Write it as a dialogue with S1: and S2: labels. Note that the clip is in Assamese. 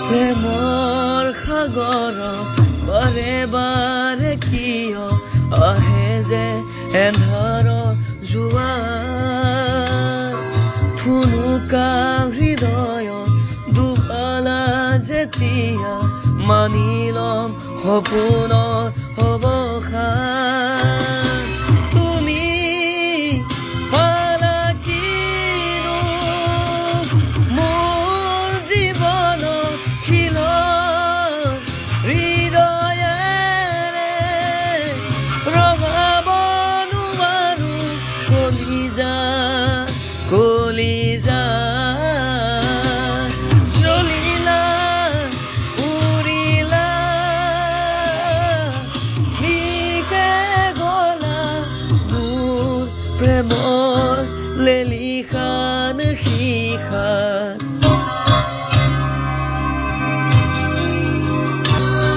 S1: প্ৰেমৰ সাগৰ বাৰে বাৰে কিয় আহে যে এন্ধাৰ জোৱাৰ থুনুকা হৃদয় দুপালা যেতিয়া মানি লম সপোনৰ অৱসান